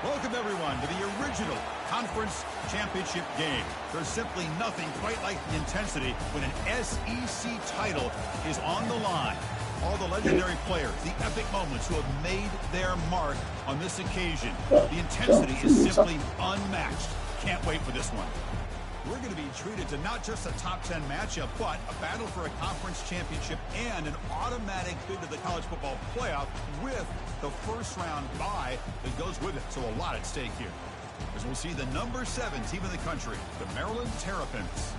Welcome, everyone, to the original conference championship game. There's simply nothing quite like the intensity when an SEC title is on the line. All the legendary players, the epic moments who have made their mark on this occasion. The intensity is simply unmatched. Can't wait for this one. We're going to be treated to not just a top 10 matchup, but a battle for a conference championship and an automatic bid to the college football playoff with the first round bye that goes with it. So a lot at stake here. As we'll see the number 7 team in the country, the Maryland Terrapins,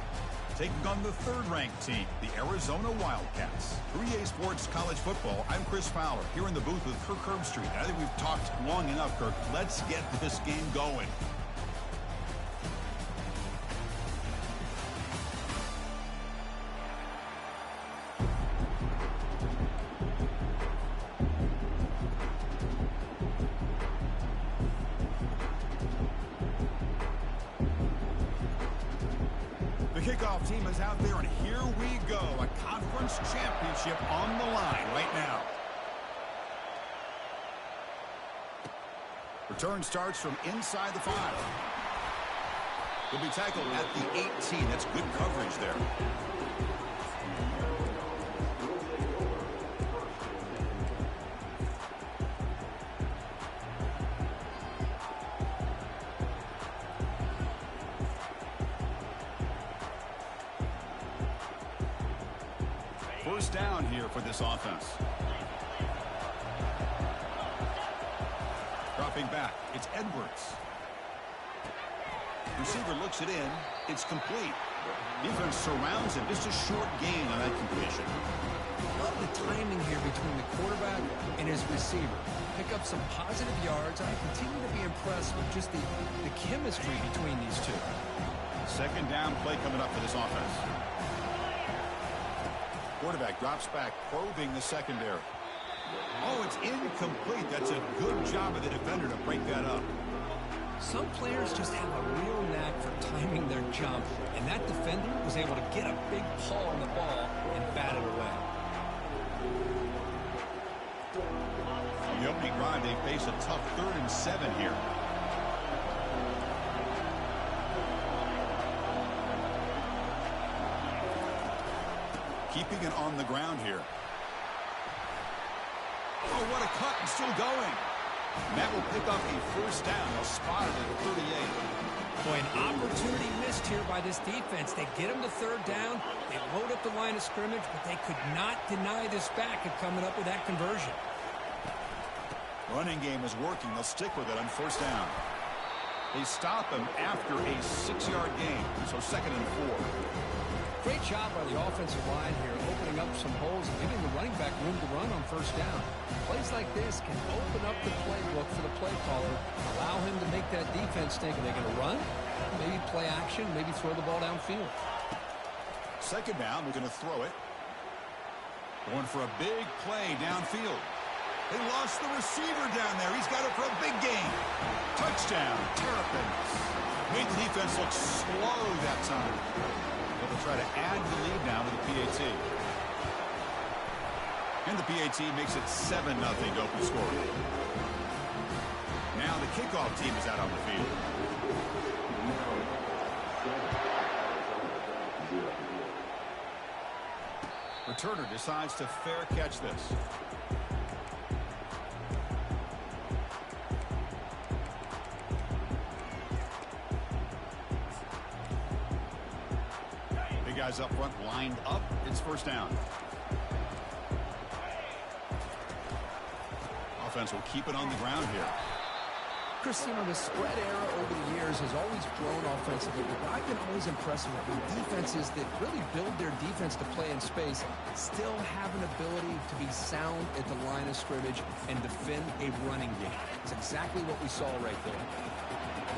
taking on the third-ranked team, the Arizona Wildcats. For EA Sports College Football, I'm Chris Fowler, here in the booth with Kirk Herbstreit. I think we've talked long enough, Kirk. Let's get this game going. Kickoff team is out there, and here we go. A conference championship on the line right now. Return starts from inside the 5. He'll be tackled at the 18. That's good coverage there. First down here for this offense. Dropping back, it's Edwards. Receiver looks it in. It's complete. Defense surrounds him. Just a short gain on that completion. Love the timing here between the quarterback and his receiver. Pick up some positive yards. I continue to be impressed with just the chemistry between these two. Second down play coming up for this offense. Quarterback drops back, probing the secondary. Oh, it's incomplete. That's a good job of the defender to break that up. Some players just have a real knack for timing their jump, and that defender was able to get a big paw on the ball and bat it away. On the opening drive, they face a tough 3rd and 7 here. Keeping it on the ground here. Oh, what a cut, and still going. And that will pick up a first down. They'll spot it at 38. Boy, an opportunity missed here by this defense. They get him to 3rd down. They load up the line of scrimmage, but they could not deny this back of coming up with that conversion. Running game is working. They'll stick with it on first down. They stop him after a 6-yard gain, so 2nd and 4. Great job by the offensive line here, opening up some holes and giving the running back room to run on first down. Plays like this can open up the playbook for the play caller, allow him to make that defense think, are they going to run? Maybe play action, maybe throw the ball downfield. Second down, we're going to throw it. Going for a big play downfield. They lost the receiver down there. He's got it for a big gain. Touchdown, Terrapins. Made the defense look slow that time. They'll try to add the lead now with the PAT. And the PAT makes it 7-0 to open scoring. Now the kickoff team is out on the field. Returner decides to fair catch this. Guys up front lined up. It's first down. Offense will keep it on the ground here. Chris, you know, the spread era over the years has always grown offensively, but I've been always impressed with defenses that really build their defense to play in space, still have an ability to be sound at the line of scrimmage and defend a running game. It's exactly what we saw right there.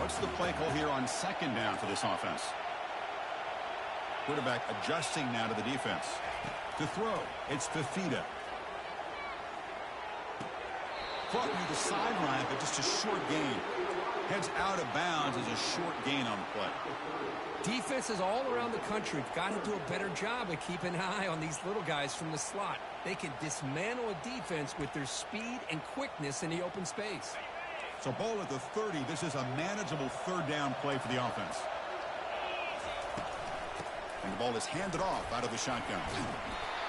What's the play call here on second down for this offense? Quarterback adjusting now to the defense. To throw, it's Fafita. Caught near the sideline, but just a short gain. Heads out of bounds as a short gain on the play. Defenses all around the country have got to do a better job of keeping an eye on these little guys from the slot. They can dismantle a defense with their speed and quickness in the open space. So ball at the 30. This is a manageable third down play for the offense. And the ball is handed off out of the shotgun.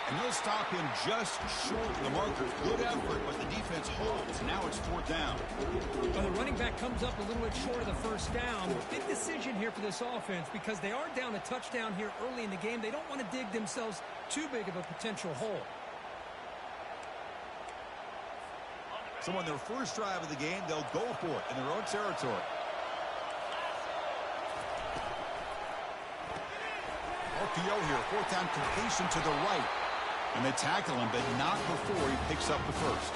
And they'll stop him just short of the marker. Good effort, but the defense holds. Now it's fourth down. Well, the running back comes up a little bit short of the first down. Big decision here for this offense because they are down a touchdown here early in the game. They don't want to dig themselves too big of a potential hole. So on their first drive of the game, they'll go for it in their own territory. RPO here, fourth down completion to the right. And they tackle him, but not before he picks up the first.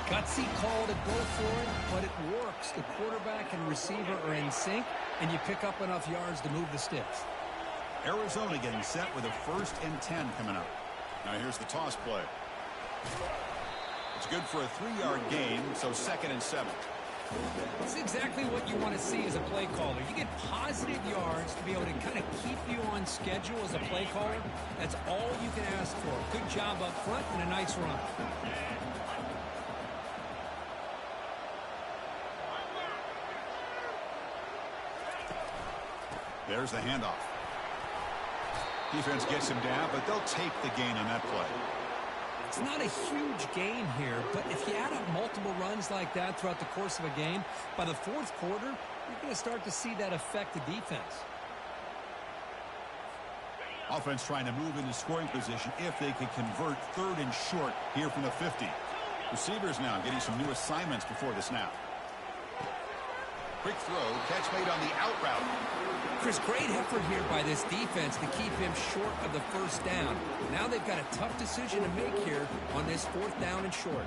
Gutsy call to go for it, but it works. The quarterback and receiver are in sync, and you pick up enough yards to move the sticks. Arizona getting set with a 1st and 10 coming up. Now here's the toss play. It's good for a 3-yard gain, so 2nd and 7. It's exactly what you want to see as a play caller. You get positive yards to be able to kind of keep you on schedule as a play caller. That's all you can ask for. Good job up front and a nice run. There's the handoff. Defense gets him down, but they'll take the gain on that play. It's not a huge gain here, but if you add up multiple runs like that throughout the course of a game, by the fourth quarter, you're going to start to see that affect the defense. Offense trying to move into scoring position if they can convert 3rd and short here from the 50. Receivers now getting some new assignments before the snap. Quick throw, catch made on the out route. Chris, great effort here by this defense to keep him short of the first down. Now they've got a tough decision to make here on this 4th down and short.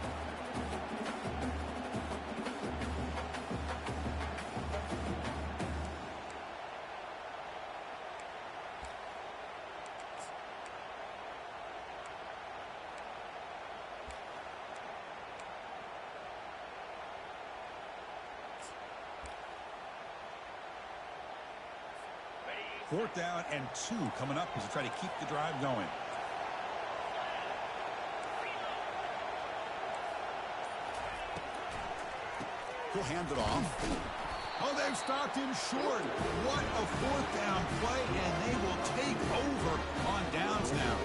Fourth down and 2 coming up as they try to keep the drive going. He'll hand it off. Oh, they've stopped him short. What a 4th down play, and they will take over on downs now.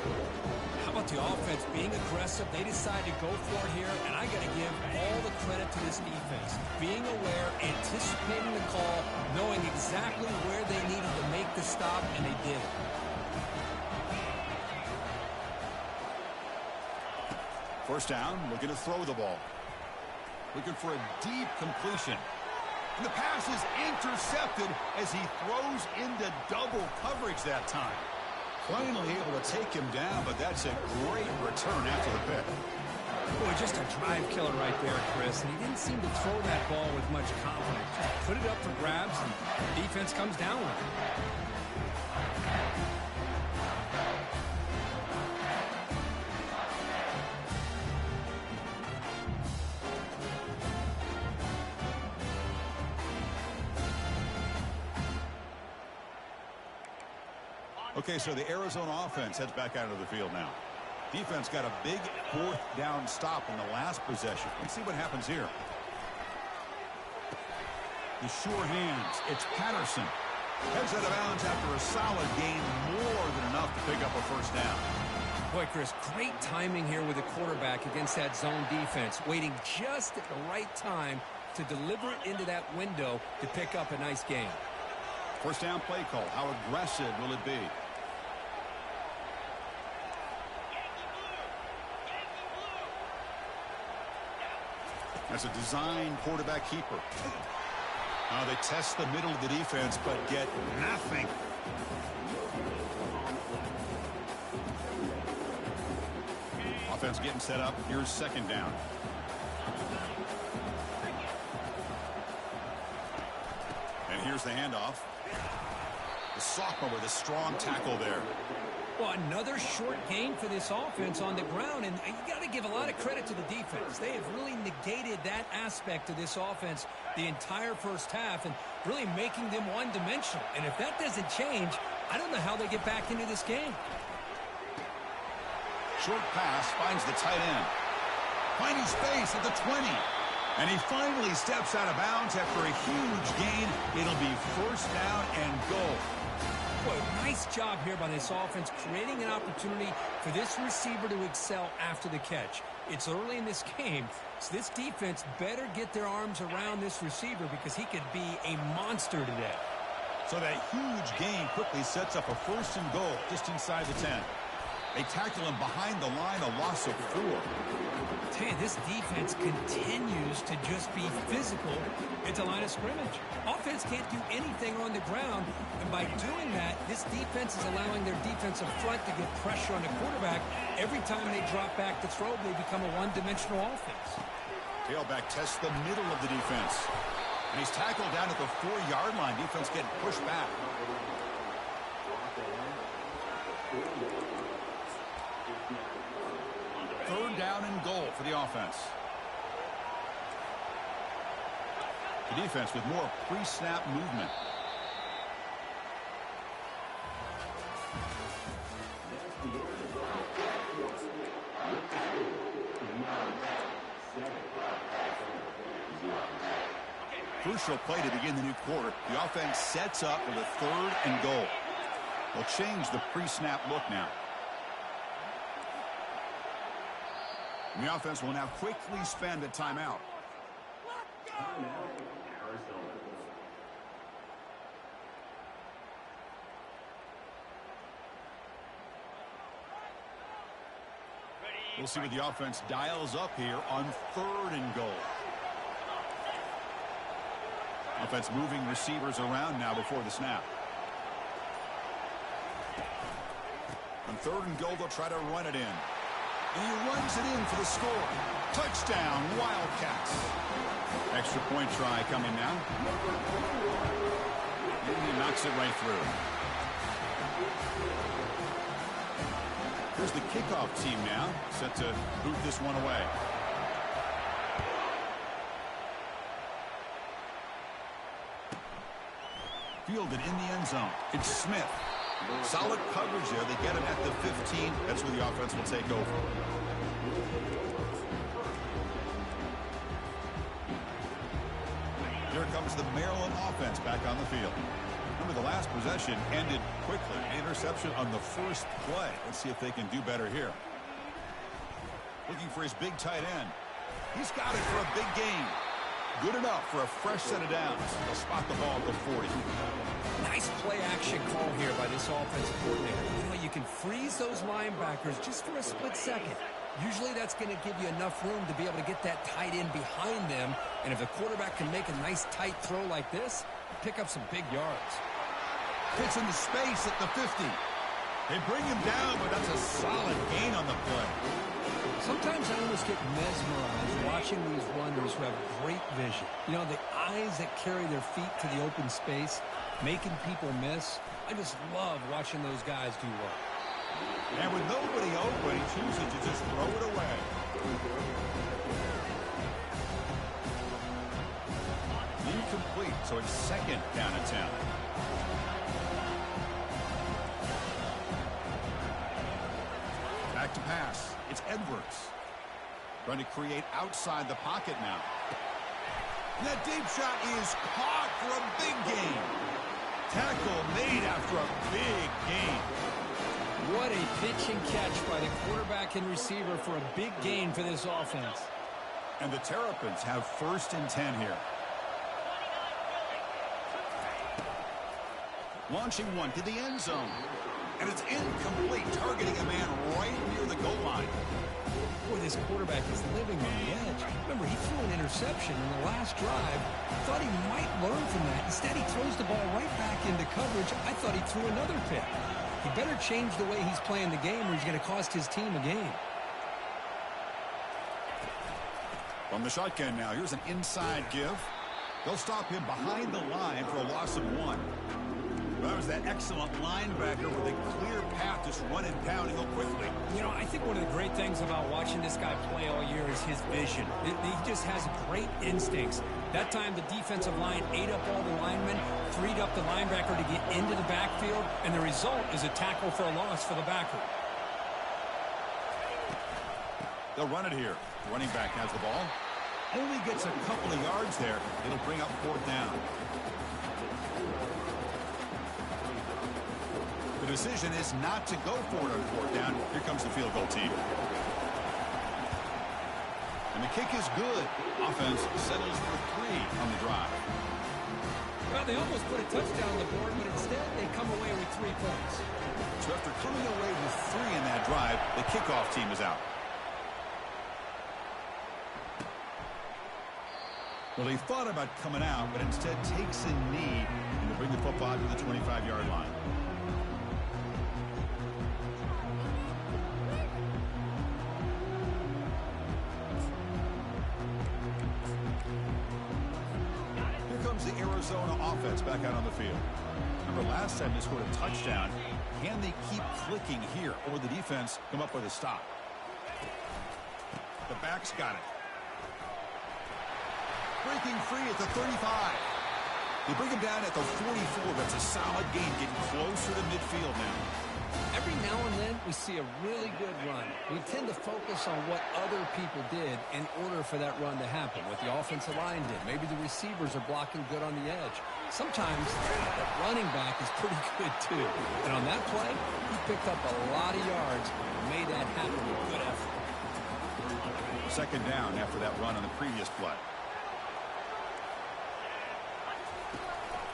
How about the offense being aggressive? They decide to go for it here, and I got to give all the credit to this defense. Being aware, anticipating the call, knowing exactly where they needed to make the stop, and they did it. First down, looking to throw the ball. Looking for a deep completion. And the pass is intercepted as he throws into double coverage that time. Finally able to take him down, but that's a great return after the pick. Boy, just a drive killer right there, Chris. And he didn't seem to throw that ball with much confidence. Just put it up for grabs, and the defense comes down with it. Okay, so the Arizona offense heads back out of the field now. Defense got a big 4th down stop in the last possession. Let's see what happens here. The sure hands. It's Patterson. Heads out of bounds after a solid gain, more than enough to pick up a first down. Boy, Chris, great timing here with the quarterback against that zone defense, waiting just at the right time to deliver it into that window to pick up a nice gain. First down play call. How aggressive will it be? That's a design quarterback keeper. They test the middle of the defense, but get nothing. Offense getting set up. Here's 2nd down. And here's the handoff. The sophomore with a strong tackle there. Well, another short gain for this offense on the ground, and you got to give a lot of credit to the defense. They have really negated that aspect of this offense the entire first half and really making them one-dimensional. And if that doesn't change, I don't know how they get back into this game. Short pass finds the tight end. Finding space at the 20. And he finally steps out of bounds after a huge gain. It'll be first down and goal. Boy, nice job here by this offense, creating an opportunity for this receiver to excel after the catch. It's early in this game, so this defense better get their arms around this receiver because he could be a monster today. So that huge gain quickly sets up a first and goal just inside the 10. They tackle him behind the line, a loss of 4. I tell you, this defense continues to just be physical at the line of scrimmage. Offense can't do anything on the ground, and by doing that, this defense is allowing their defensive front to get pressure on the quarterback. Every time they drop back to throw, they become a one-dimensional offense. Tailback tests the middle of the defense. And he's tackled down at the 4-yard line. Defense getting pushed back. Third down and goal for the offense. The defense with more pre-snap movement. Crucial play to begin the new quarter. The offense sets up with a third and goal. They'll change the pre-snap look now. And the offense will now quickly spend a timeout. We'll see what the offense dials up here on third and goal. Offense moving receivers around now before the snap. On third and goal, they'll try to run it in. And he runs it in for the score. Touchdown, Wildcats. Extra point try coming now. And he knocks it right through. Here's the kickoff team now, set to boot this one away. Fielded in the end zone. It's Smith. Solid coverage there. They get him at the 15. That's where the offense will take over. Here comes the Maryland offense back on the field. Remember, the last possession ended quickly. Interception on the first play. Let's see if they can do better here. Looking for his big tight end. He's got it for a big gain. Good enough for a fresh set of downs. They'll spot the ball at the 40. Nice play-action call here by this offensive coordinator. You know, you can freeze those linebackers just for a split second. Usually that's going to give you enough room to be able to get that tight end behind them. And if the quarterback can make a nice tight throw like this, pick up some big yards. Hits into space at the 50. They bring him down, but that's a solid gain on the play. Sometimes I almost get mesmerized watching these runners who have great vision. You know, the eyes that carry their feet to the open space, making people miss. I just love watching those guys do work. And with nobody open, he chooses to just throw it away. Incomplete, so it's second down and 10. Back to pass. It's Edwards. Trying to create outside the pocket now. And that deep shot is caught for a big gain. Tackle made after a big gain. What a pitch and catch by the quarterback and receiver for a big gain for this offense. And the Terrapins have first and 10 here. Launching one to the end zone. And it's incomplete, targeting a man right near the goal line. Boy, this quarterback is living on the edge. Remember, he threw an interception in the last drive. Thought he might learn from that. Instead, he throws the ball right back into coverage. I thought he threw another pick. He better change the way he's playing the game or he's going to cost his team a game. From the shotgun now, here's an inside give. They'll stop him behind the line for a loss of 1. That was that excellent linebacker with a clear path, just running downhill quickly. You know, I think one of the great things about watching this guy play all year is his vision. He just has great instincts. That time, the defensive line ate up all the linemen, freed up the linebacker to get into the backfield, and the result is a tackle for a loss for the backer. They'll run it here. The running back has the ball. Only gets a couple of yards there. It'll bring up 4th down. The decision is not to go for it on 4th down. Here comes the field goal team. And the kick is good. Offense settles for 3 on the drive. Well, they almost put a touchdown on the board, but instead they come away with 3 points. So after coming away with 3 in that drive, the kickoff team is out. Well, he thought about coming out, but instead takes a knee and will bring the football to the 25-yard line. Here comes the Arizona offense back out on the field. Remember, last time they scored a touchdown. Can they keep clicking here, or will the defense come up with a stop? The back's got it. Breaking free at the 35. They bring him down at the 44. That's a solid gain, getting closer to midfield now. Every now and then we see a really good run. We tend to focus on what other people did in order for that run to happen. What the offensive line did. Maybe the receivers are blocking good on the edge. Sometimes the running back is pretty good too. And on that play, he picked up a lot of yards and made that happen with good effort. 2nd down after that run on the previous play.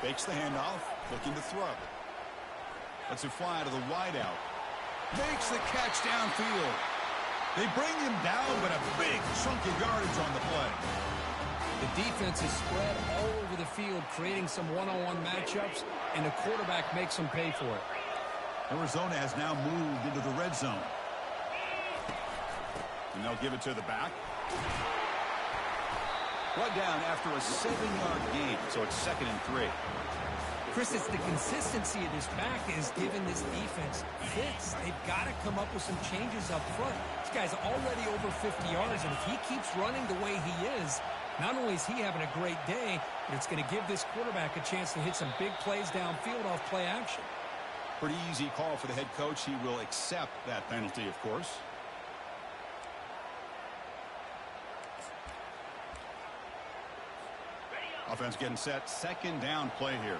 Fakes the handoff, looking to throw. Lets it fly to the wideout. Makes the catch downfield. They bring him down, but a big chunk of yardage on the play. The defense is spread all over the field, creating some one-on-one matchups, and the quarterback makes them pay for it. Arizona has now moved into the red zone. And they'll give it to the back. Brought down after a 7-yard gain, so it's 2nd and 3. Chris, it's the consistency of this back is giving this defense fits. They've got to come up with some changes up front. This guy's already over 50 yards, and if he keeps running the way he is, not only is he having a great day, but it's going to give this quarterback a chance to hit some big plays downfield off play action. Pretty easy call for the head coach. He will accept that penalty, of course. Offense getting set. 2nd down play here.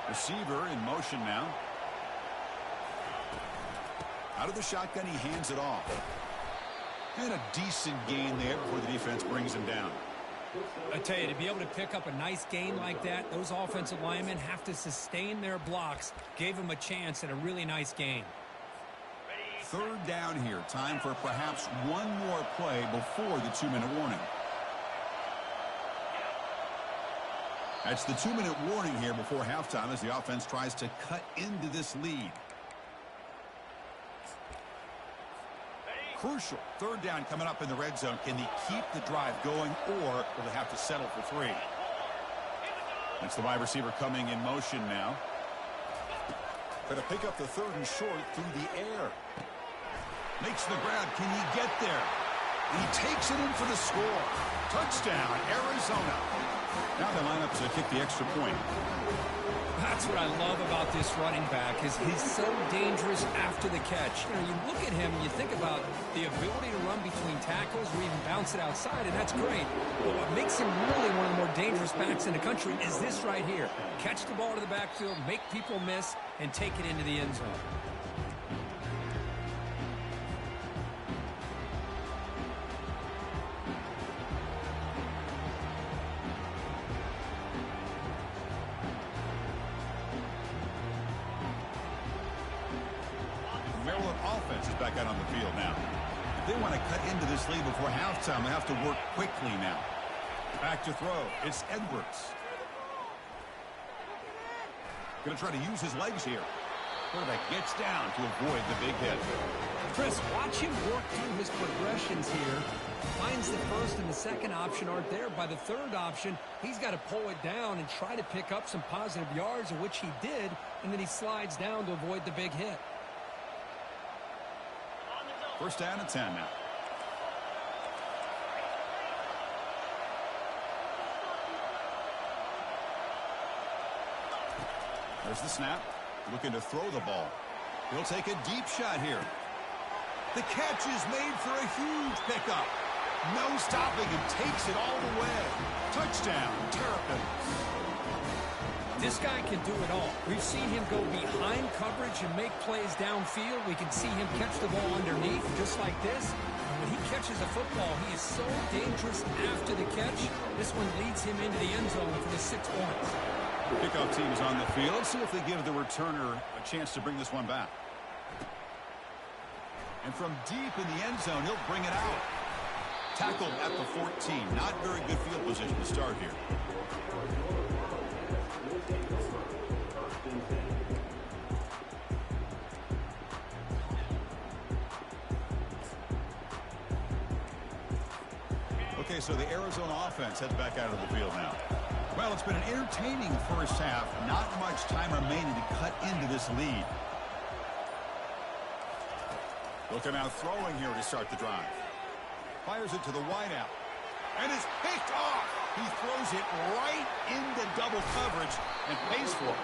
Receiver in motion now. Out of the shotgun, he hands it off. And a decent gain there before the defense brings him down. I tell you, to be able to pick up a nice gain like that, those offensive linemen have to sustain their blocks. Gave him a chance at a really nice gain. 3rd down here. Time for perhaps one more play before the 2-minute warning. That's the 2-minute warning here before halftime as the offense tries to cut into this lead. Crucial. 3rd down coming up in the red zone. Can they keep the drive going, or will they have to settle for 3? That's the wide receiver coming in motion now. Going to pick up the 3rd and short through the air. Makes the grab. Can he get there? And he takes it in for the score. Touchdown, Arizona. Now they line up to kick the extra point. That's what I love about this running back is he's so dangerous after the catch. You know, you look at him and you think about the ability to run between tackles or even bounce it outside, and that's great. But what makes him really one of the more dangerous backs in the country is this right here. Catch the ball to the backfield, make people miss, and take it into the end zone. Back out on the field now. If they want to cut into this lead before halftime, they have to work quickly now. Back to throw. It's Edwards. Going to try to use his legs here. Quarterback gets down to avoid the big hit. Chris, watch him work through his progressions here. Finds the 1st and the 2nd option aren't there. By the 3rd option, he's got to pull it down and try to pick up some positive yards, which he did, and then he slides down to avoid the big hit. 1st down and 10 now. There's the snap. Looking to throw the ball. He'll take a deep shot here. The catch is made for a huge pickup. No stopping him, takes it all the way. Touchdown, Terrapins. This guy can do it all. We've seen him go behind coverage and make plays downfield. We can see him catch the ball underneath, just like this. And when he catches a football, he is so dangerous after the catch. This one leads him into the end zone for the 6 points. Kickoff team is on the field. Let's see if they give the returner a chance to bring this one back. And from deep in the end zone, he'll bring it out. Tackled at the 14. Not very good field position to start here. Okay, so the Arizona offense heads back out of the field now. Well, it's been an entertaining first half. Not much time remaining to cut into this lead. Looking out throwing here to start the drive. Fires it to the wideout. And it's picked off. He throws it right into double coverage and pays for it.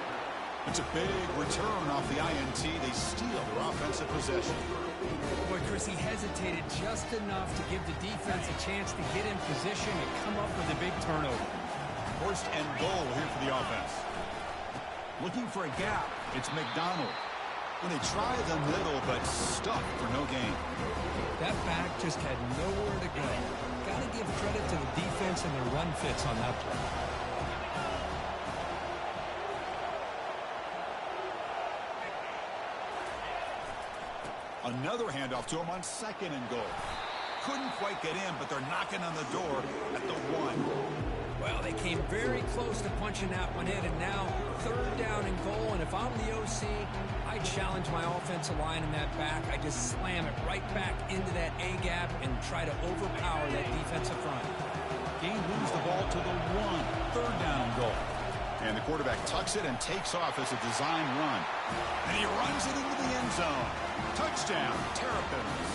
It's a big return off the INT. They steal their offensive possession. Boy, Chris, he hesitated just enough to give the defense a chance to get in position and come up with a big turnover. First and goal here for the offense. Looking for a gap. It's McDonald. When they try the middle, but stuck for no gain. That back just had nowhere to go. Got to give credit to the defense and their run fits on that play. Another handoff to him on second and goal. Couldn't quite get in, but they're knocking on the door at the 1. Well, they came very close to punching that one in, and now third down and goal. And if I'm the OC, I challenge my offensive line in that back. I just slam it right back into that A-gap and try to overpower that defensive front. Gain moves the ball to the 1. Third down and goal. And the quarterback tucks it and takes off as a design run. And he runs it into the end zone. Touchdown, Terrapins.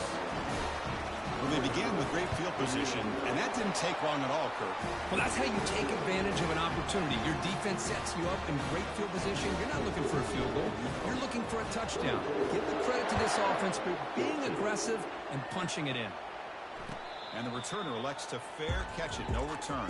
Well, they began with great field position, and that didn't take long at all, Kurt. Well, that's how you take advantage of an opportunity. Your defense sets you up in great field position. You're not looking for a field goal. You're looking for a touchdown. Give the credit to this offense for being aggressive and punching it in. And the returner elects to fair catch it. No return.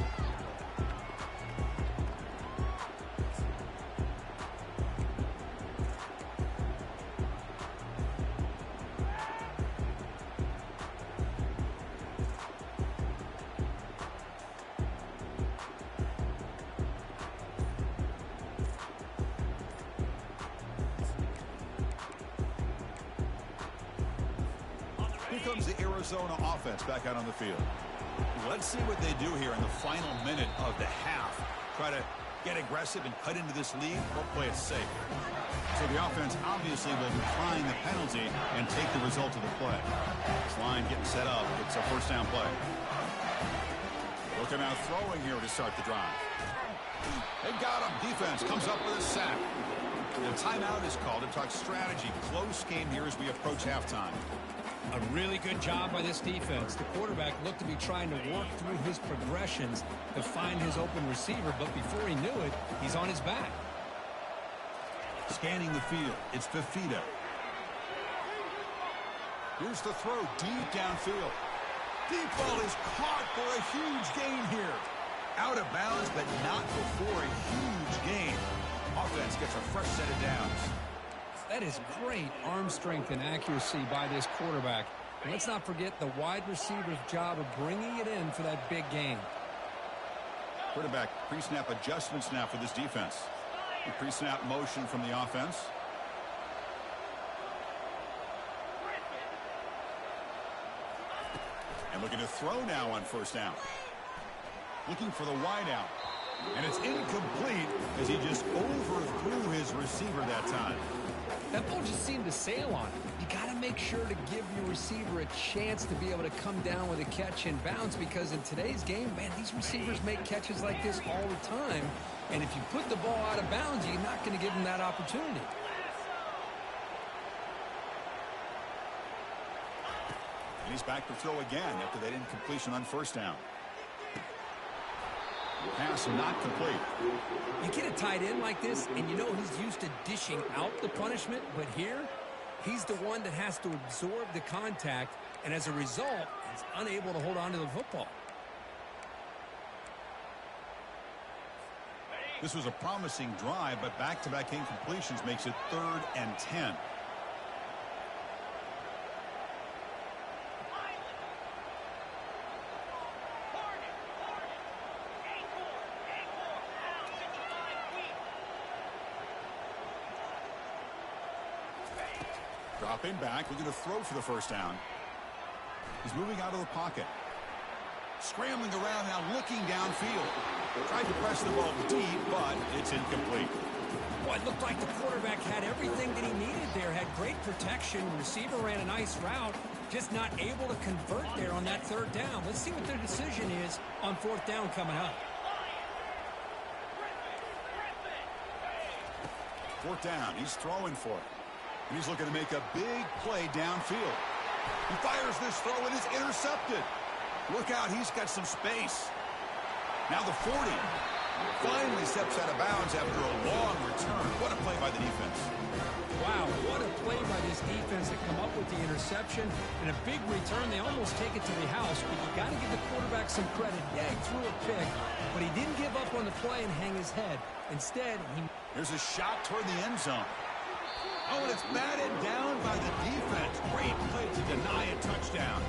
Here comes the Arizona offense back out on the field. Let's see what they do here in the final minute of the half. Try to get aggressive and cut into this lead or play it safe. So the offense obviously will decline the penalty and take the result of the play. This line getting set up. It's a first down play. Looking out throwing here to start the drive. They got him. Defense comes up with a sack. The timeout is called to talk strategy. Close game here as we approach halftime. A really good job by this defense. The quarterback looked to be trying to work through his progressions to find his open receiver, but before he knew it, he's on his back. Scanning the field, it's Fafita. Here's the throw deep downfield. Deep ball is caught for a huge gain here. Out of bounds, but not before a huge gain. Offense gets a fresh set of downs. That is great arm strength and accuracy by this quarterback. And let's not forget the wide receiver's job of bringing it in for that big gain. Quarterback pre-snap adjustments now for this defense. The pre-snap motion from the offense. And looking to throw now on first down. Looking for the wideout. And it's incomplete as he just overthrew his receiver that time. That ball just seemed to sail on him. You got to make sure to give your receiver a chance to be able to come down with a catch and bounce, because in today's game, man, these receivers make catches like this all the time. And if you put the ball out of bounds, you're not going to give them that opportunity. And he's back to throw again after that incompletion on first down. Pass not complete. You get a tight end like this, and you know he's used to dishing out the punishment, but here, He's the one that has to absorb the contact, and as a result, he's unable to hold on to the football. This was a promising drive, but back-to-back incompletions makes it 3rd and 10. Dropping back, looking to throw for the first down. He's moving out of the pocket. Scrambling around now, looking downfield. Tried to press the ball deep, but it's incomplete. Well, it looked like the quarterback had everything that he needed there. Had great protection. Receiver ran a nice route. Just not able to convert there on that 3rd down. Let's see what their decision is on 4th down coming up. 4th down. He's throwing for it. And he's looking to make a big play downfield. He fires this throw and it's intercepted. Look out, he's got some space. Now the 40 finally steps out of bounds after a long return. What a play by the defense. Wow, what a play by this defense to come up with the interception and a big return. They almost take it to the house, but you got to give the quarterback some credit. Yeah, he threw a pick, but he didn't give up on the play and hang his head. Instead, Here's a shot toward the end zone. Oh, and it's batted down by the defense. Great play to deny a touchdown.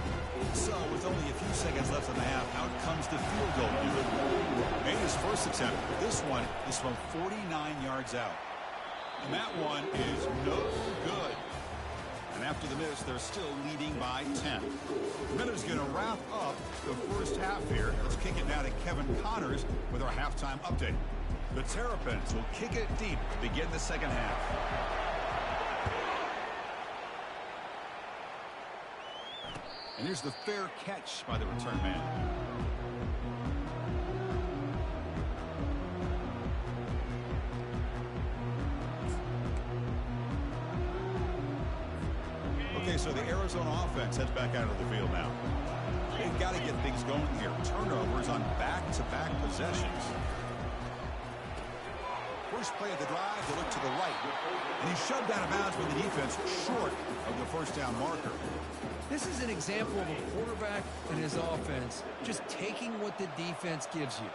So, with only a few seconds left in the half, out comes the field goal unit. Made his first attempt. This one is from 49 yards out. And that one is no good. And after the miss, they're still leading by 10. Miller's going to wrap up the first half here. Let's kick it now to Kevin Connors with our halftime update. The Terrapins will kick it deep to begin the second half. And here's the fair catch by the return man. Okay, so the Arizona offense heads back out of the field now. They've got to get things going here. Turnovers on back-to-back possessions. First play of the drive, they look to the right. And he's shoved out of bounds with the defense short of the first down marker. This is an example of a quarterback and his offense just taking what the defense gives you.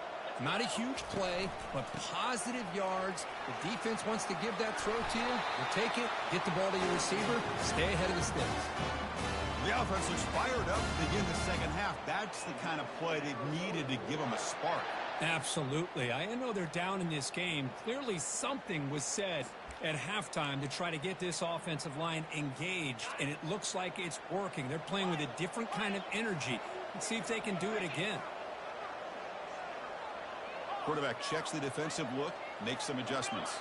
Not a huge play, but positive yards. The defense wants to give that throw to you. You take it, get the ball to your receiver, stay ahead of the sticks. The offense looks fired up to begin the second half. That's the kind of play they needed to give them a spark. Absolutely. I know they're down in this game. Clearly something was said at halftime to try to get this offensive line engaged, and it looks like it's working. They're playing with a different kind of energy. Let's see if they can do it again. Quarterback checks the defensive look, makes some adjustments.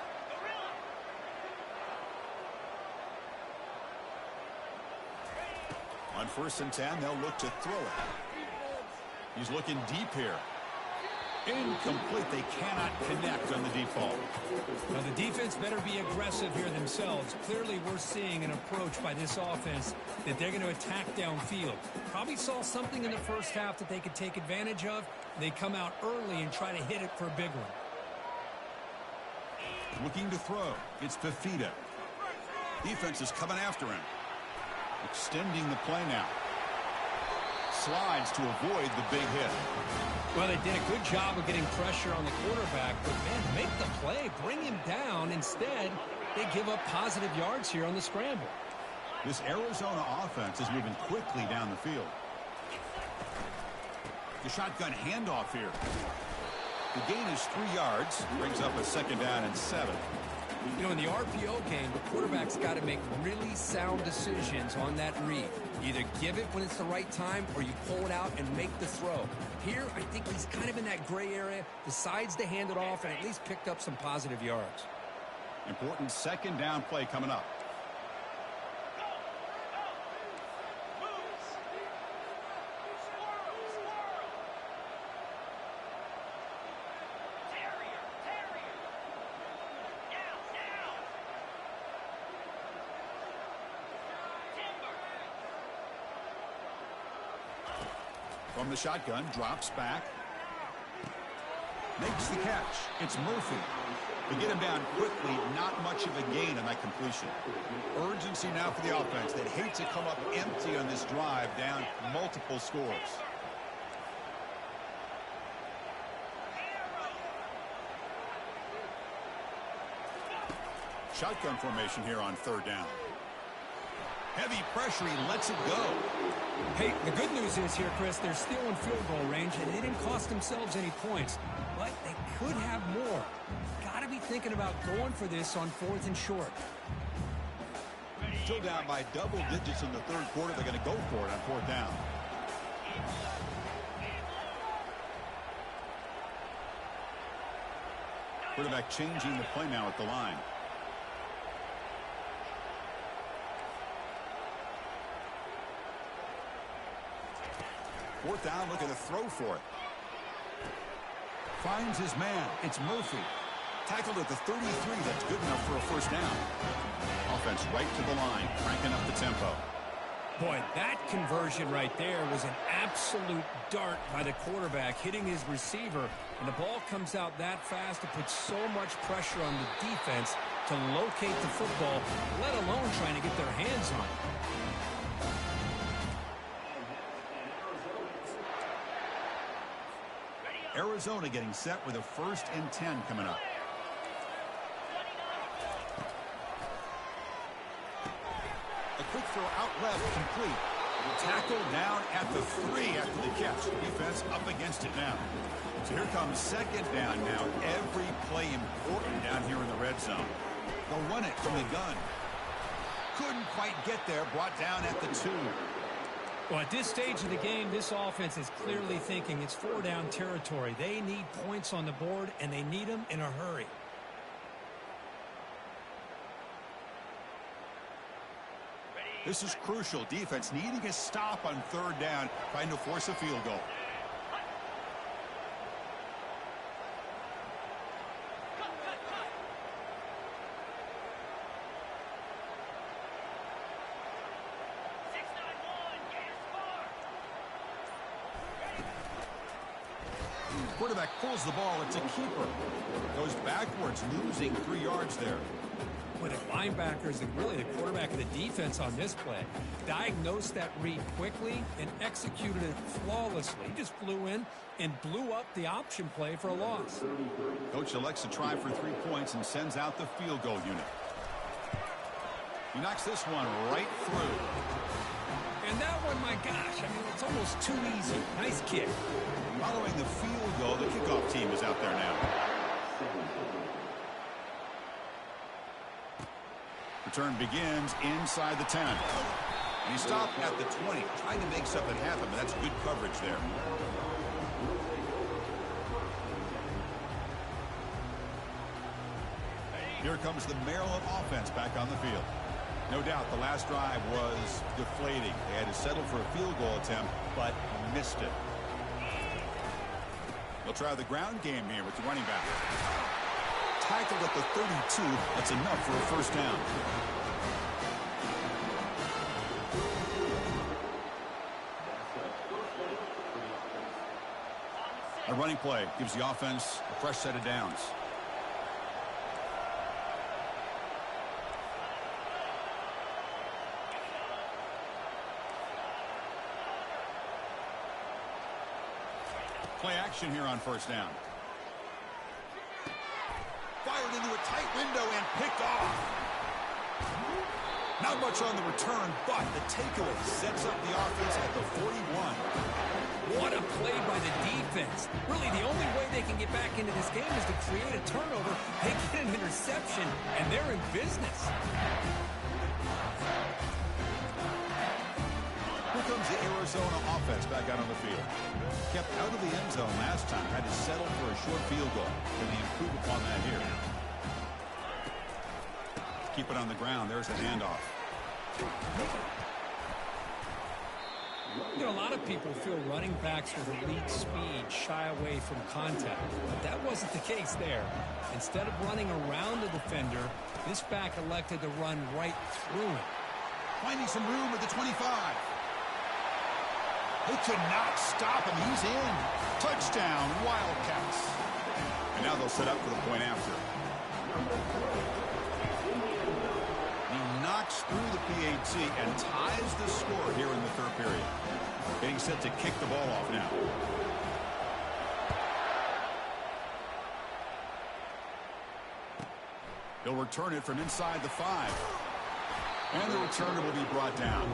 On 1st and 10, they'll look to throw it. He's looking deep here. Incomplete. They cannot connect on the deep ball. Now the defense better be aggressive here themselves. Clearly we're seeing an approach by this offense that they're going to attack downfield. Probably saw something in the first half that they could take advantage of. They come out early and try to hit it for a big one. Looking to throw. It's Fafita. Defense is coming after him. Extending the play now. Slides to avoid the big hit. Well, they did a good job of getting pressure on the quarterback, but, man, make the play, bring him down. Instead, they give up positive yards here on the scramble. This Arizona offense is moving quickly down the field. The shotgun handoff here. The gain is 3 yards, brings up a 2nd down and 7. You know, in the RPO game, the quarterback's got to make really sound decisions on that read. Either give it when it's the right time or you pull it out and make the throw. Here, I think he's kind of in that gray area, decides to hand it off, and at least picked up some positive yards. Important 2nd down play coming up. From the shotgun, drops back. Makes the catch. It's Murphy. They get him down quickly, not much of a gain on that completion. Urgency now for the offense. They'd hate to come up empty on this drive, down multiple scores. Shotgun formation here on third down. Heavy pressure, he lets it go. Hey, the good news is here, Chris, they're still in field goal range, and they didn't cost themselves any points. But they could have more. Got to be thinking about going for this on 4th and short. Still down by double digits in the third quarter. They're going to go for it on 4th down. Quarterback changing the play now at the line. Fourth down, looking to throw for it. Finds his man. It's Murphy. Tackled at the 33. That's good enough for a first down. Offense right to the line, cranking up the tempo. Boy, that conversion right there was an absolute dart by the quarterback, hitting his receiver. And the ball comes out that fast to put so much pressure on the defense to locate the football, let alone trying to get their hands on it. Arizona getting set with a 1st and 10 coming up. A quick throw out left, complete. Tackle down at the 3 after the catch. Defense up against it now. So here comes 2nd down now. Every play important down here in the red zone. They'll run it from the gun. Couldn't quite get there. Brought down at the 2. Well, at this stage of the game, this offense is clearly thinking it's 4-down territory. They need points on the board, and they need them in a hurry. This is crucial. Defense needing a stop on 3rd down, trying to force a field goal. Quarterback pulls the ball. It's a keeper. Goes backwards, losing 3 yards there. With the linebackers and really the quarterback of the defense on this play, diagnosed that read quickly and executed it flawlessly. He just flew in and blew up the option play for a loss. Coach elects to try for 3 points and sends out the field goal unit. He knocks this one right through. And that one, my gosh, I mean, it's almost too easy. Nice kick. Following the field goal, the kickoff team is out there now. Return begins inside the 10. And he stopped at the 20, trying to make something happen, but that's good coverage there. Here comes the Maryland offense back on the field. No doubt the last drive was deflating. They had to settle for a field goal attempt, but missed it. They'll try the ground game here with the running back. Tackled at the 32. That's enough for a first down. A running play gives the offense a fresh set of downs. Play action here on first down. Fired into a tight window and picked off. Not much on the return, but the takeaway sets up the offense at the 41. What a play by the defense. Really, the only way they can get back into this game is to create a turnover. They get an interception, and they're in business. Here comes the Arizona offense back out on the field. Kept out of the end zone last time. Had to settle for a short field goal. Can they improve upon that here? Keep it on the ground. There's the handoff. You know, a lot of people feel running backs with elite speed shy away from contact, but that wasn't the case there. Instead of running around the defender, this back elected to run right through him. Finding some room at the 25. They could not stop him. He's in. Touchdown, Wildcats. And now they'll set up for the point after. He knocks through the PAT and ties the score here in the third period. Getting set to kick the ball off now. He'll return it from inside the 5. And the returner will be brought down.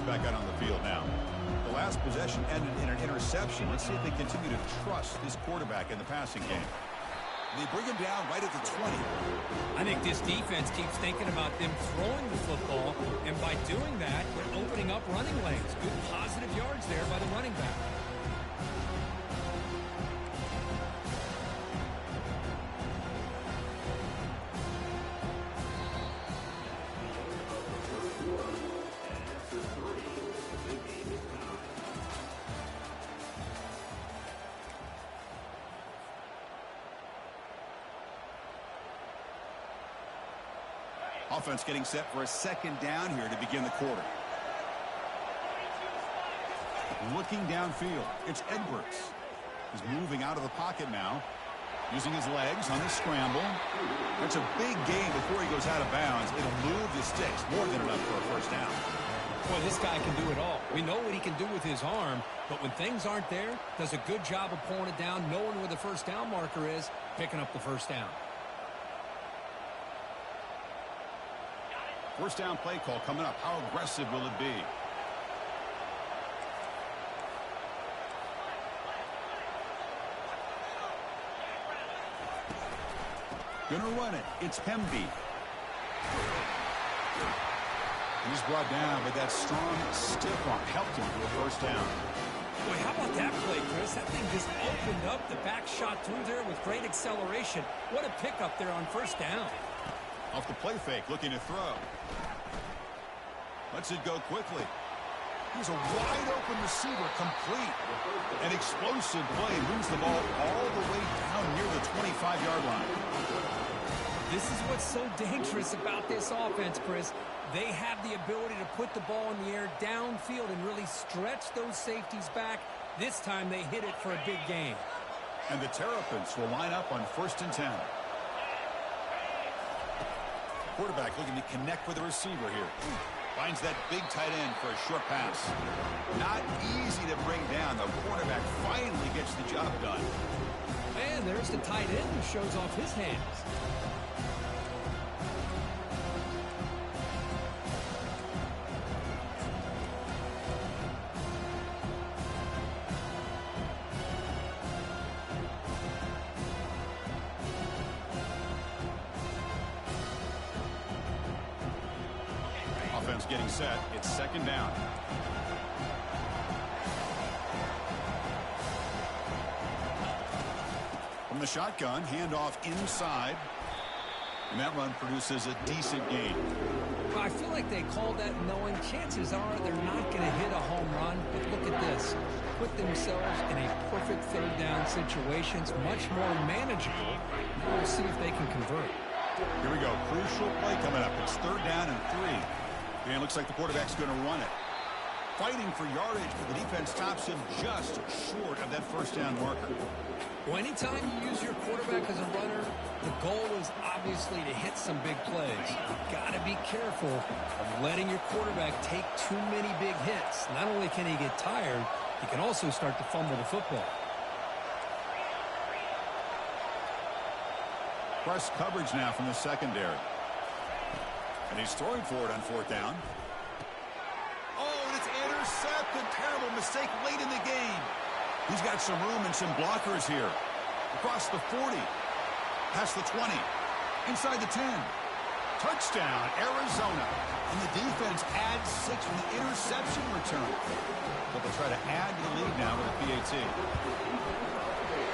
Back out on the field now. The last possession ended in an interception. Let's see if they continue to trust this quarterback in the passing game. They bring him down right at the 20. I think this defense keeps thinking about them throwing the football, and by doing that, they're opening up running lanes. Good positive yards there by the running back. Offense getting set for a second down here to begin the quarter. Looking downfield, it's Edwards. He's moving out of the pocket now, using his legs on the scramble. That's a big gain before he goes out of bounds. It'll move the sticks, more than enough for a first down. Boy, this guy can do it all. We know what he can do with his arm, but when things aren't there, does a good job of pulling it down, knowing where the first down marker is, picking up the first down. First down play call coming up. How aggressive will it be? Gonna run it. It's Hemby. He's brought down, but that strong stiff arm helped him to a first down. Boy, how about that play, Chris? That thing just opened up. The back shot through there with great acceleration. What a pickup there on first down. Off the play fake, looking to throw. Lets it go quickly. He's a wide-open receiver, complete. An explosive play, moves the ball all the way down near the 25-yard line. This is what's so dangerous about this offense, Chris. They have the ability to put the ball in the air downfield and really stretch those safeties back. This time they hit it for a big gain. And the Terrapins will line up on 1st and 10. Quarterback looking to connect with the receiver here. Finds that big tight end for a short pass. Not easy to bring down. The quarterback finally gets the job done. And there's the tight end who shows off his hands. Getting set. It's second down. From the shotgun, handoff inside. And that run produces a decent gain. Well, I feel like they called that knowing chances are they're not going to hit a home run. But look at this. Put themselves in a perfect third down situation. It's much more manageable. Now we'll see if they can convert. Here we go. Crucial play coming up. It's third down and 3. And it looks like the quarterback's going to run it. Fighting for yardage, but the defense stops him just short of that first down marker. Well, anytime you use your quarterback as a runner, the goal is obviously to hit some big plays. You've got to be careful of letting your quarterback take too many big hits. Not only can he get tired, he can also start to fumble the football. Press coverage now from the secondary. And he's throwing for it on 4th down. Oh, and it's intercepted. Terrible mistake late in the game. He's got some room and some blockers here. Across the 40. Past the 20. Inside the 10. Touchdown, Arizona. And the defense adds 6 from the interception return. But they'll try to add to the lead now with a PAT.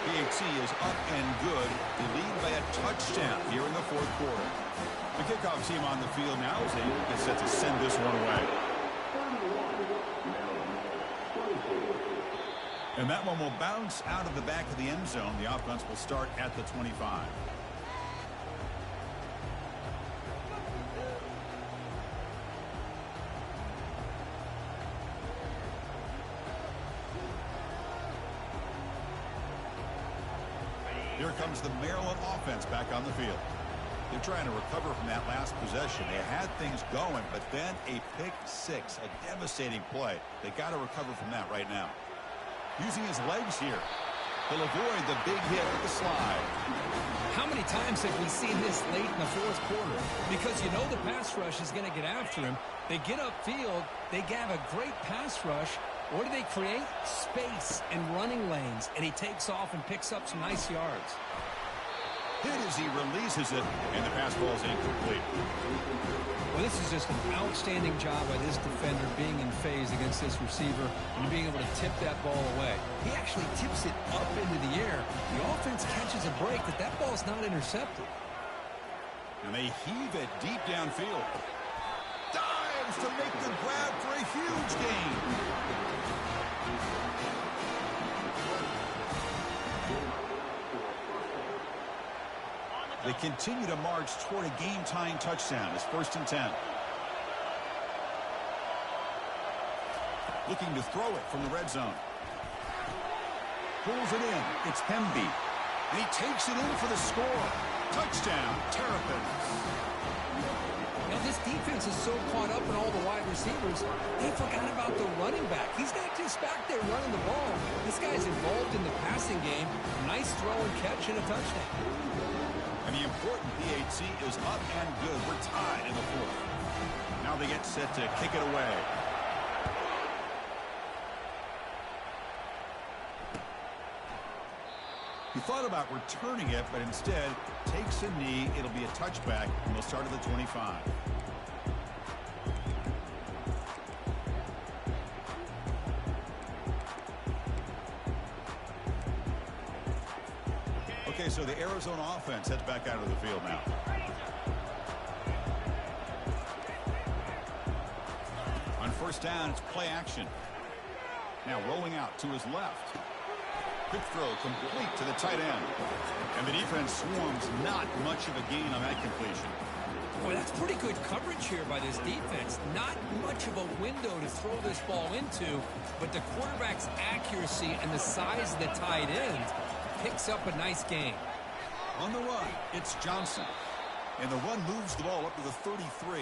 PAT is up and good. They lead by a touchdown here in the 4th quarter. The kickoff team on the field now is able to get set to send this one away. And that one will bounce out of the back of the end zone. The offense will start at the 25. Here comes the Maryland offense back on the field. They're trying to recover from that last possession. They had things going, but then a pick six, a devastating play. They got to recover from that right now. Using his legs here. He'll avoid the big hit with the slide. How many times have we seen this late in the fourth quarter? Because you know the pass rush is going to get after him. They get upfield. They have a great pass rush. What do they create? Space and running lanes. And he takes off and picks up some nice yards. Hit as he releases it, and the pass ball is incomplete. Well, this is just an outstanding job by this defender being in phase against this receiver and being able to tip that ball away. He actually tips it up into the air. The offense catches a break that ball's not intercepted. And they heave it deep downfield. Dives to make the grab for a huge gain. They continue to march toward a game-tying touchdown. It's 1st and 10. Looking to throw it from the red zone. Pulls it in. It's Hemby. And he takes it in for the score. Touchdown, Terrapins. Now, this defense is so caught up in all the wide receivers, they forgot about the running back. He's not just back there running the ball. This guy's involved in the passing game. Nice throw and catch and a touchdown. And the important PAT is up and good. We're tied in the fourth. Now they get set to kick it away. He thought about returning it, but instead takes a knee. It'll be a touchback, and they'll start at the 25. Okay, so the Arizona offense heads back out of the field now. On 1st down, it's play action. Now rolling out to his left. Quick throw complete to the tight end. And the defense swarms, not much of a gain on that completion. Boy, that's pretty good coverage here by this defense. Not much of a window to throw this ball into, but the quarterback's accuracy and the size of the tight end picks up a nice gain. On the run, it's Johnson. And the run moves the ball up to the 33.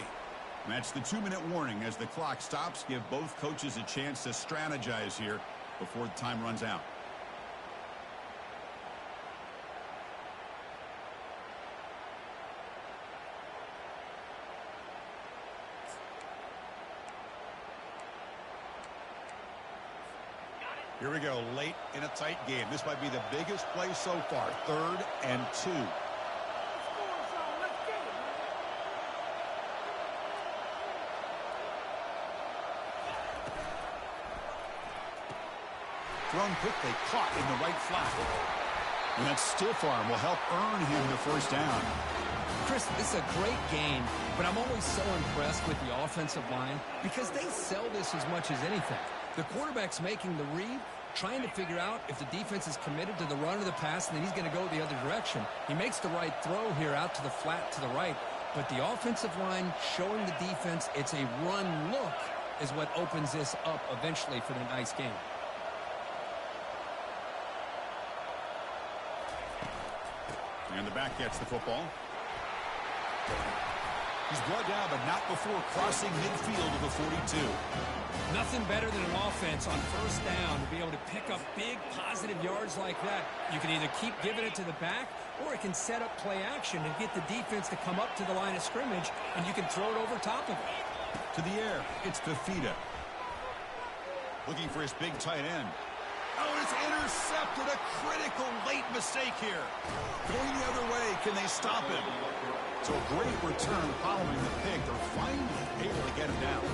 And that's the 2-minute warning as the clock stops. Give both coaches a chance to strategize here before the time runs out. Here we go, late in a tight game. This might be the biggest play so far. 3rd and 2. Thrown quickly, caught in the right flat. And that stiff arm will help earn him the 1st down. Chris, this is a great game, but I'm always so impressed with the offensive line because they sell this as much as anything. The quarterback's making the read, trying to figure out if the defense is committed to the run or the pass, and then he's going to go the other direction. He makes the right throw here out to the flat to the right, but the offensive line showing the defense it's a run look is what opens this up eventually for the nice game. And the back gets the football. He's brought down, but not before crossing midfield of the 42. Nothing better than an offense on 1st down to be able to pick up big positive yards like that. You can either keep giving it to the back, or it can set up play action and get the defense to come up to the line of scrimmage, and you can throw it over top of it. To the air, it's Fafita. Looking for his big tight end. Oh, it's intercepted. A critical late mistake here. Going the other way, can they stop him? So a great return following the pick. They're finally able to get him down.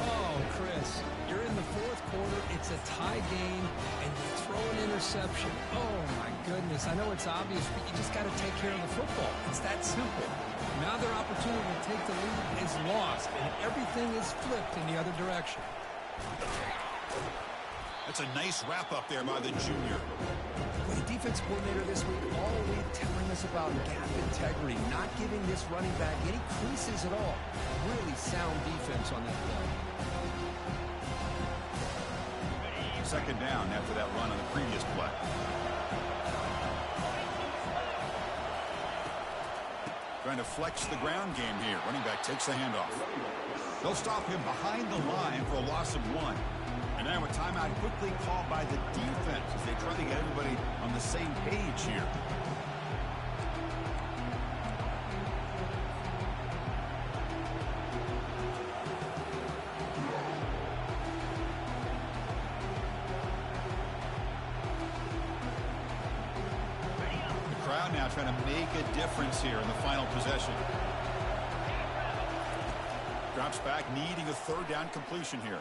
Oh, Chris, you're in the 4th quarter. It's a tie game, and you throw an interception. Oh, my goodness. I know it's obvious, but you just got to take care of the football. It's that simple. Now their opportunity to take the lead is lost, and everything is flipped in the other direction. That's a nice wrap-up there by the junior. Well, the defense coordinator this week all week telling us about gap integrity, not giving this running back any creases at all. Really sound defense on that play. 2nd down after that run on the previous play. Trying to flex the ground game here. Running back takes the handoff. They'll stop him behind the line for a loss of 1. And now a timeout quickly called by the defense as they try to get everybody on the same page here. The crowd now trying to make a difference here in the final possession. Drops back, needing a third down completion here.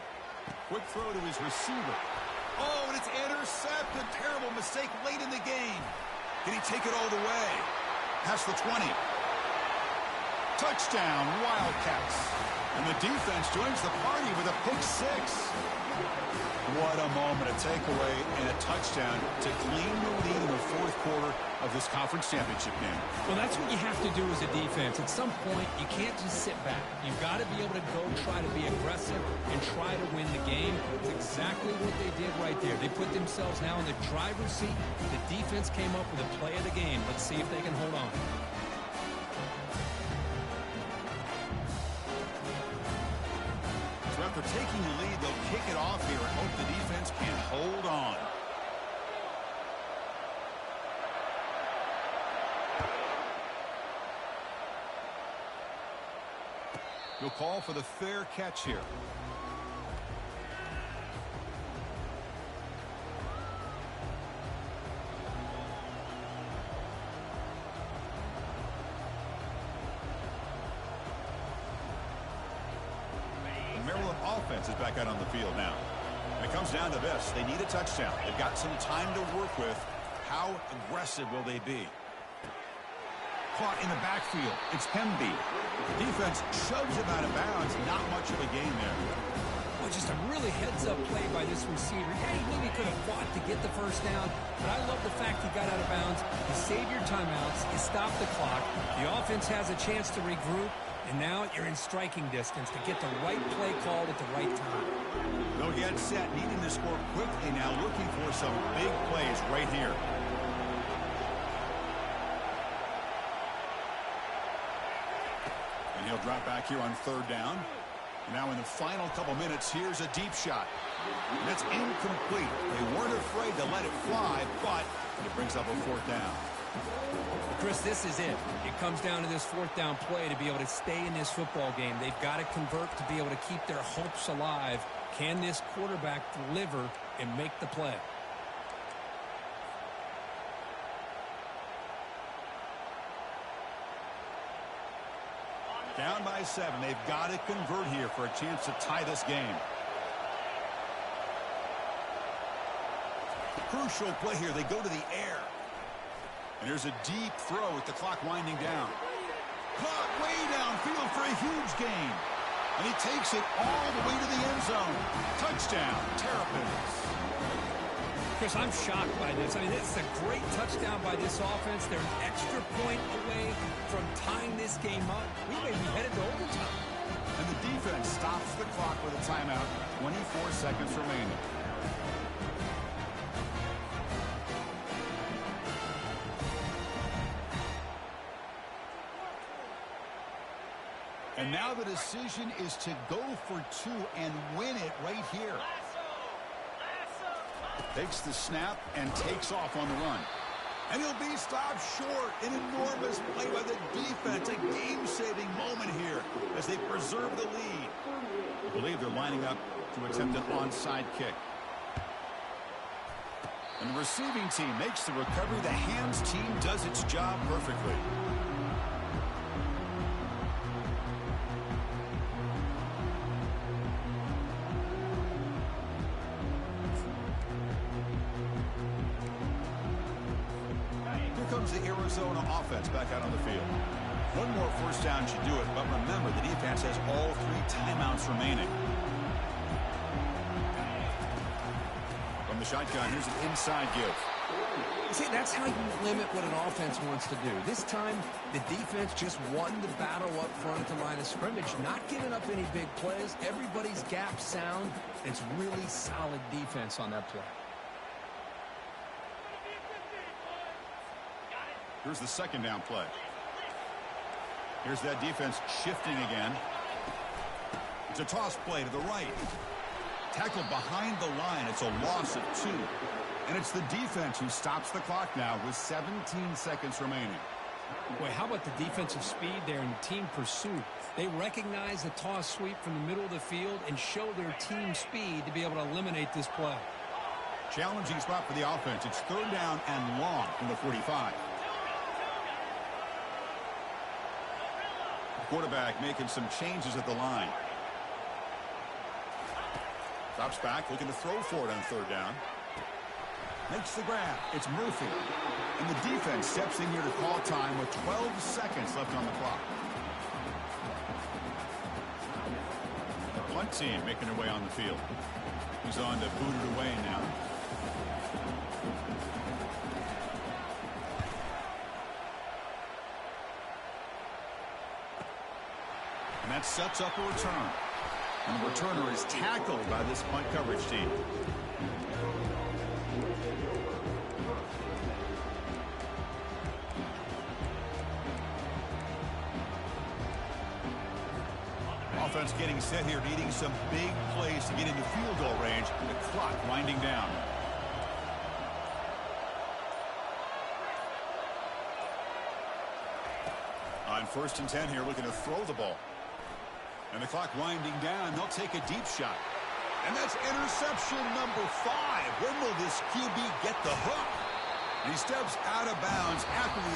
Quick throw to his receiver. Oh, and it's intercepted. Terrible mistake late in the game. Did he take it all the way? Past the 20. Touchdown, Wildcats. And the defense joins the party with a pick 6. What a moment, a takeaway and a touchdown to claim the lead in the fourth quarter of this conference championship game. Well, that's what you have to do as a defense. At some point, you can't just sit back. You've got to be able to go try to be aggressive and try to win the game. It's exactly what they did right there. They put themselves now in the driver's seat. The defense came up with a play of the game. Let's see if they can hold on. So after taking the lead, they'll kick it off here and hope the defense can hold on. You'll call for the fair catch here. The Maryland offense is back out on the field now. And it comes down to this. They need a touchdown. They've got some time to work with. How aggressive will they be? Caught in the backfield. It's Hemby. The defense shoves him out of bounds. Not much of a gain there. Well, just a really heads-up play by this receiver. Yeah, he maybe could have fought to get the first down, but I love the fact he got out of bounds. You save your timeouts. You stop the clock. The offense has a chance to regroup, and now you're in striking distance to get the right play called at the right time. They'll get set, needing to score quickly now, looking for some big plays right here. He'll drop back here on third down. Now in the final couple minutes, here's a deep shot. And it's incomplete. They weren't afraid to let it fly, but it brings up a fourth down. Chris, this is it. It comes down to this fourth down play to be able to stay in this football game. They've got to convert to be able to keep their hopes alive. Can this quarterback deliver and make the play? Down by 7. They've got to convert here for a chance to tie this game. Crucial play here. They go to the air. And there's a deep throw with the clock winding down. Caught way downfield for a huge gain. And he takes it all the way to the end zone. Touchdown, Terrapins. Chris, I'm shocked by this. I mean, this is a great touchdown by this offense. They're an extra point away from tying this game up. We may be headed to overtime. And the defense stops the clock with a timeout. 24 seconds remaining. And now the decision is to go for 2 and win it right here. Takes the snap and takes off on the run. And he'll be stopped short. An enormous play by the defense. A game-saving moment here as they preserve the lead. I believe they're lining up to attempt an onside kick. And the receiving team makes the recovery. The hands team does its job perfectly. The Arizona offense back out on the field. One more first down should do it, but remember, the defense has all 3 timeouts remaining. From the shotgun, here's an inside give. See, that's how you limit what an offense wants to do. This time, the defense just won the battle up front at the line of scrimmage, not giving up any big plays. Everybody's gap sound. It's really solid defense on that play. Here's the second down play. Here's that defense shifting again. It's a toss play to the right. Tackled behind the line. It's a loss of 2. And it's the defense who stops the clock now with 17 seconds remaining. Boy, how about the defensive speed there and the team pursuit? They recognize the toss sweep from the middle of the field and show their team speed to be able to eliminate this play. Challenging spot for the offense. It's 3rd down and long from the 45. Quarterback making some changes at the line. Drops back, looking to throw for it on 3rd down. Makes the grab. It's Murphy. And the defense steps in here to call time with 12 seconds left on the clock. The punt team making their way on the field. He's on to boot it away now. And that sets up a return. And the returner is tackled by this punt coverage team. Offense getting set here, needing some big plays to get into field goal range. The clock winding down. On 1st and 10 here, looking to throw the ball. And the clock winding down. They'll take a deep shot. And that's interception number 5. When will this QB get the hook? And he steps out of bounds after the